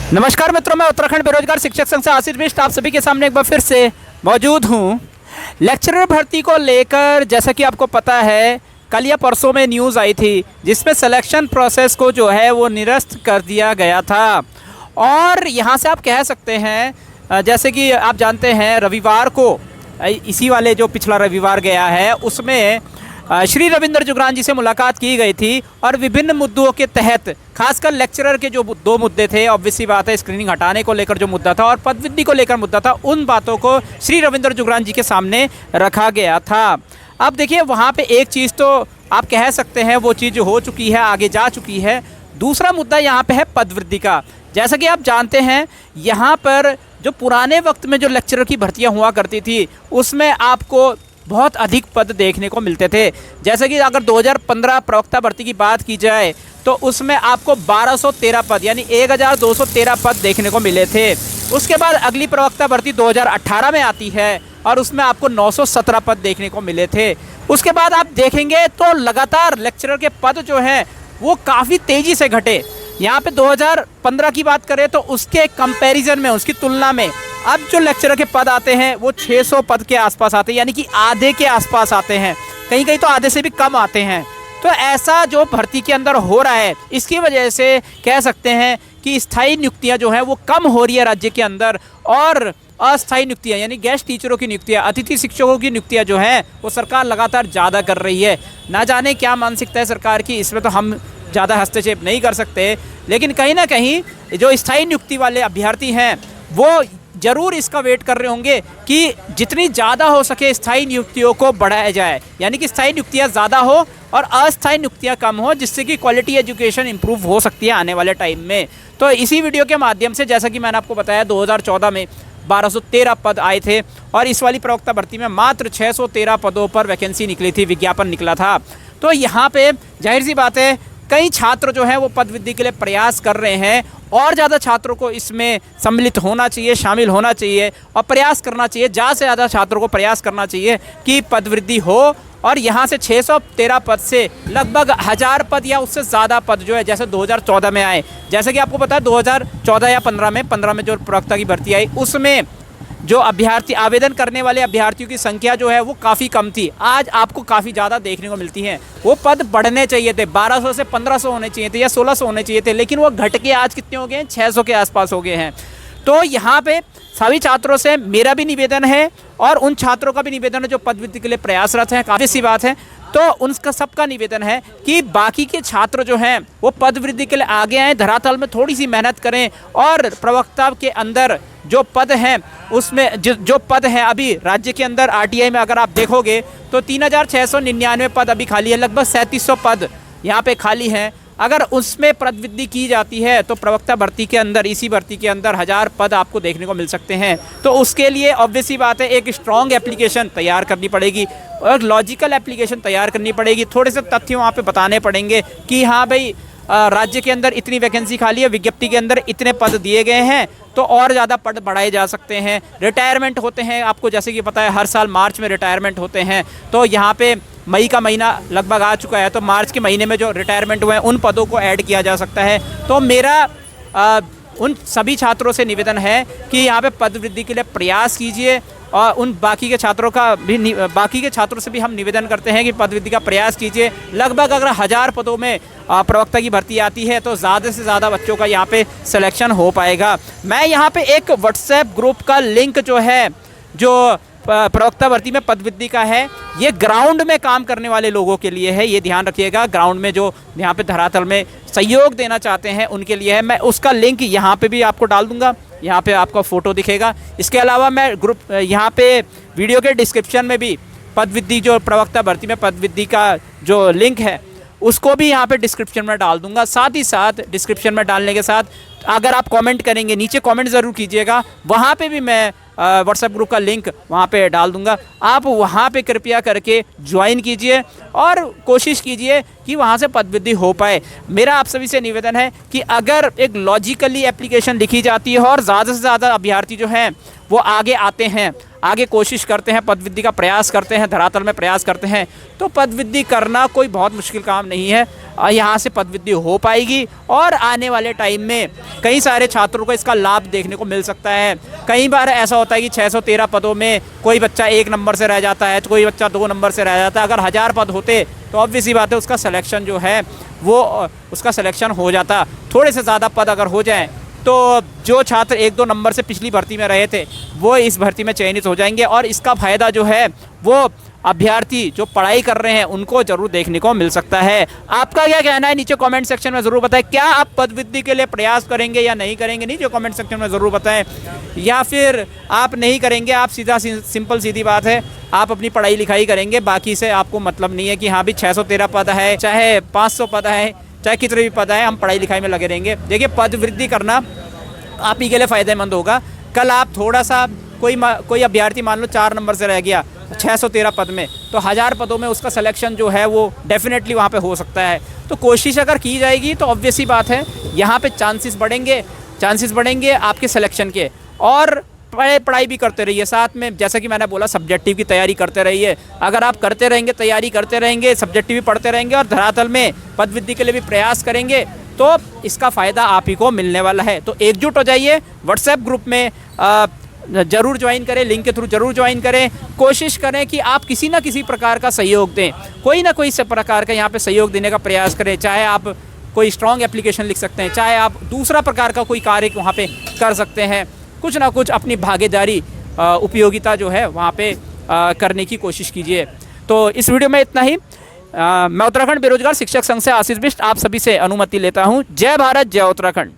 नमस्कार मित्रों, मैं उत्तराखंड बेरोजगार शिक्षक संघ से आशीष बिष्ट आप सभी के सामने एक बार फिर से मौजूद हूं। लेक्चरर भर्ती को लेकर जैसा कि आपको पता है, कल या परसों में न्यूज़ आई थी जिसमें सिलेक्शन प्रोसेस को जो है वो निरस्त कर दिया गया था। और यहां से आप कह सकते हैं, जैसे कि आप जानते हैं, रविवार को इसी वाले जो पिछला रविवार गया है उसमें श्री रविंद्र जुगरान जी से मुलाकात की गई थी और विभिन्न मुद्दों के तहत खासकर लेक्चरर के जो दो मुद्दे थे, ऑब्वियस सी बात है, स्क्रीनिंग हटाने को लेकर जो मुद्दा था और पदवृद्धि को लेकर मुद्दा था, उन बातों को श्री रविंद्र जुगरान जी के सामने रखा गया था। अब देखिए, वहाँ पे एक चीज़ तो आप कह सकते हैं वो चीज़ हो चुकी है, आगे जा चुकी है। दूसरा मुद्दा यहाँ पे है पदवृद्धि का। जैसा कि आप जानते हैं, यहाँ पर जो पुराने वक्त में जो लेक्चरर की भर्तियाँ हुआ करती थी उसमें आपको बहुत अधिक पद देखने को मिलते थे। जैसे कि अगर 2015 प्रवक्ता भर्ती की बात की जाए तो उसमें आपको 1213 पद यानी 1213 पद देखने को मिले थे। उसके बाद अगली प्रवक्ता भर्ती 2018 में आती है और उसमें आपको 917 पद देखने को मिले थे। उसके बाद आप देखेंगे तो लगातार लेक्चरर के पद जो हैं वो काफ़ी तेज़ी से घटे। यहाँ पे 2015 की बात करें तो उसके कंपैरिजन में, उसकी तुलना में अब जो लेक्चरर के पद आते हैं वो 600 पद के आसपास आते हैं, यानी कि आधे के आसपास आते हैं, कहीं कहीं तो आधे से भी कम आते हैं। तो ऐसा जो भर्ती के अंदर हो रहा है, इसकी वजह से कह सकते हैं कि स्थायी नियुक्तियां जो हैं वो कम हो रही है राज्य के अंदर, और अस्थायी नियुक्तियां यानी गेस्ट टीचरों की नियुक्तियां, अतिथि शिक्षकों की नियुक्तियां जो हैं वो सरकार लगातार ज़्यादा कर रही है। ना जाने क्या मानसिकता है सरकार की, इसमें तो हम ज़्यादा हस्तक्षेप नहीं कर सकते, लेकिन कहीं ना कहीं जो स्थायी नियुक्ति वाले अभ्यर्थी हैं वो ज़रूर इसका वेट कर रहे होंगे कि जितनी ज़्यादा हो सके स्थायी नियुक्तियों को बढ़ाया जाए, यानी कि स्थायी नियुक्तियाँ ज़्यादा हो और अस्थायी नियुक्तियाँ कम हो, जिससे कि क्वालिटी एजुकेशन इंप्रूव हो सकती है आने वाले टाइम में। तो इसी वीडियो के माध्यम से, जैसा कि मैंने आपको बताया, 2014 में 1213 पद आए थे और इस वाली प्रवक्ता भर्ती में मात्र 613 पदों पर वैकेंसी निकली थी, विज्ञापन निकला था। तो यहाँ पे जाहिर सी बात है, कई छात्र जो हैं वो पदवृद्धि के लिए प्रयास कर रहे हैं और ज़्यादा छात्रों को इसमें सम्मिलित होना चाहिए, शामिल होना चाहिए और प्रयास करना चाहिए, ज़्यादा से ज़्यादा छात्रों को प्रयास करना चाहिए कि पदवृद्धि हो। और यहाँ से 613 पद से लगभग 1000 पद या उससे ज़्यादा पद जो है जैसे 2014 में आए, जैसे कि आपको पता है 2014 या 15 में जो प्रवक्ता की भर्ती आई उसमें जो अभ्यर्थी, आवेदन करने वाले अभ्यर्थियों की संख्या जो है वो काफ़ी कम थी। आज आपको काफ़ी ज़्यादा देखने को मिलती हैं। वो पद बढ़ने चाहिए थे, 1200 से 1500 होने चाहिए थे या 1600 होने चाहिए थे, लेकिन वो घट के आज कितने हो गए हैं, 600 के आसपास हो गए हैं। तो यहाँ पे सभी छात्रों से मेरा भी निवेदन है और उन छात्रों का भी निवेदन है जो पदवृत्ति के लिए प्रयासरत हैं, काफ़ी सी बात है, तो उनका सबका निवेदन है कि बाकी के छात्र जो हैं वो पदवृद्धि के लिए आगे आएँ, धरातल में थोड़ी सी मेहनत करें और प्रवक्ता के अंदर जो पद हैं उसमें जो पद हैं अभी राज्य के अंदर आरटीआई में अगर आप देखोगे तो 3699 पद अभी खाली है, लगभग 3700 पद यहाँ पे खाली हैं। अगर उसमें पदवृद्धि की जाती है तो प्रवक्ता भर्ती के अंदर, इसी भर्ती के अंदर 1000 पद आपको देखने को मिल सकते हैं। तो उसके लिए ऑब्वियस सी बात है, एक स्ट्रॉन्ग एप्लीकेशन तैयार करनी पड़ेगी और लॉजिकल एप्लीकेशन तैयार करनी पड़ेगी। थोड़े से तथ्य वहाँ पे बताने पड़ेंगे कि हाँ भाई, राज्य के अंदर इतनी वैकेंसी खाली है, विज्ञप्ति के अंदर इतने पद दिए गए हैं, तो और ज़्यादा पद बढ़ाए जा सकते हैं। रिटायरमेंट होते हैं, आपको जैसे कि पता है हर साल मार्च में रिटायरमेंट होते हैं, तो यहाँ पे मई का महीना लगभग आ चुका है, तो मार्च के महीने में जो रिटायरमेंट हुए हैं उन पदों को ऐड किया जा सकता है। तो मेरा उन सभी छात्रों से निवेदन है कि यहाँ पे पदवृद्धि के लिए प्रयास कीजिए और उन बाकी के छात्रों से भी हम निवेदन करते हैं कि पदवृद्धि का प्रयास कीजिए। लगभग अगर 1000 पदों में प्रवक्ता की भर्ती आती है तो ज़्यादा से ज़्यादा बच्चों का यहाँ पे सिलेक्शन हो पाएगा। मैं यहाँ पे एक व्हाट्सएप ग्रुप का लिंक जो है, जो प्रवक्ता भर्ती में पदवृद्धि का है, ये ग्राउंड में काम करने वाले लोगों के लिए है, ये ध्यान रखिएगा। ग्राउंड में जो यहाँ पे धरातल में सहयोग देना चाहते हैं उनके लिए है। मैं उसका लिंक यहाँ पे भी आपको डाल दूँगा, यहाँ पे आपका फ़ोटो दिखेगा। इसके अलावा मैं ग्रुप यहाँ पे वीडियो के डिस्क्रिप्शन में भी पदवृद्धि, जो प्रवक्ता भर्ती में पदवृद्धि का जो लिंक है उसको भी यहाँ पे डिस्क्रिप्शन में डाल दूंगा। साथ ही साथ डिस्क्रिप्शन में डालने के साथ अगर आप कमेंट करेंगे, नीचे कमेंट ज़रूर कीजिएगा, वहाँ पे भी मैं व्हाट्सएप ग्रुप का लिंक वहाँ पे डाल दूंगा। आप वहाँ पे कृपया करके ज्वाइन कीजिए और कोशिश कीजिए कि वहाँ से पदवृद्धि हो पाए। मेरा आप सभी से निवेदन है कि अगर एक लॉजिकली एप्लीकेशन लिखी जाती है और ज़्यादा से ज़्यादा अभ्यर्थी जो हैं वो आगे आते हैं, आगे कोशिश करते हैं, पदवृद्धि का प्रयास करते हैं, धरातल में प्रयास करते हैं, तो पदवृद्धि करना कोई बहुत मुश्किल काम नहीं है। यहाँ से पदवृद्धि हो पाएगी और आने वाले टाइम में कई सारे छात्रों को इसका लाभ देखने को मिल सकता है। कई बार ऐसा होता है कि 613 पदों में कोई बच्चा 1 नंबर से रह जाता है, तो कोई बच्चा 2 नंबर से रह जाता है। अगर 1000 पद होते तो ऑब्वियस सी बात है उसका सिलेक्शन जो है वो उसका सिलेक्शन हो जाता। थोड़े से ज़्यादा पद अगर हो जाएँ तो जो छात्र 1-2 नंबर से पिछली भर्ती में रहे थे वो इस भर्ती में चयनित हो जाएंगे और इसका फ़ायदा जो है वो अभ्यर्थी जो पढ़ाई कर रहे हैं उनको ज़रूर देखने को मिल सकता है। आपका क्या कहना है नीचे कमेंट सेक्शन में ज़रूर बताएं। क्या आप पदवृद्धि के लिए प्रयास करेंगे या नहीं करेंगे, नीचे कमेंट सेक्शन में ज़रूर बताएं। या फिर आप नहीं करेंगे, आप सीधा सिंपल सीधी बात है आप अपनी पढ़ाई लिखाई करेंगे, बाकी से आपको मतलब नहीं है कि हाँ भी 613 पद है, चाहे 500 पद है, चाहे कितने भी पद है, हम पढ़ाई लिखाई में लगे रहेंगे। देखिए पदवृद्धि करना आप ही के लिए फ़ायदेमंद होगा। कल आप थोड़ा सा कोई अभ्यर्थी मान लो 4 नंबर से रह गया 613 पद में, तो 1000 पदों में उसका सिलेक्शन जो है वो डेफिनेटली वहाँ पे हो सकता है। तो कोशिश अगर की जाएगी तो ऑब्वियस ही बात है यहाँ पे चांसेस बढ़ेंगे आपके सिलेक्शन के। और पढ़ाई भी करते रहिए साथ में, जैसा कि मैंने बोला सब्जेक्टिव की तैयारी करते रहिए। अगर आप करते रहेंगे, तैयारी करते रहेंगे, सब्जेक्टिव भी पढ़ते रहेंगे और धरातल में पदवृद्धि के लिए भी प्रयास करेंगे तो इसका फ़ायदा आप ही को मिलने वाला है। तो एकजुट हो जाइए, व्हाट्सएप ग्रुप में ज़रूर ज्वाइन करें, लिंक के थ्रू ज़रूर ज्वाइन करें। कोशिश करें कि आप किसी ना किसी प्रकार का सहयोग दें, कोई ना कोई प्रकार का यहाँ पे सहयोग देने का प्रयास करें। चाहे आप कोई स्ट्रॉन्ग एप्लीकेशन लिख सकते हैं, चाहे आप दूसरा प्रकार का कोई कार्य वहाँ पे कर सकते हैं, कुछ ना कुछ अपनी भागीदारी उपयोगिता जो है वहाँ पे करने की कोशिश कीजिए। तो इस वीडियो में इतना ही। मैं उत्तराखंड बेरोजगार शिक्षक संघ से आशीष बिष्ट आप सभी से अनुमति लेता हूँ। जय भारत, जय उत्तराखंड।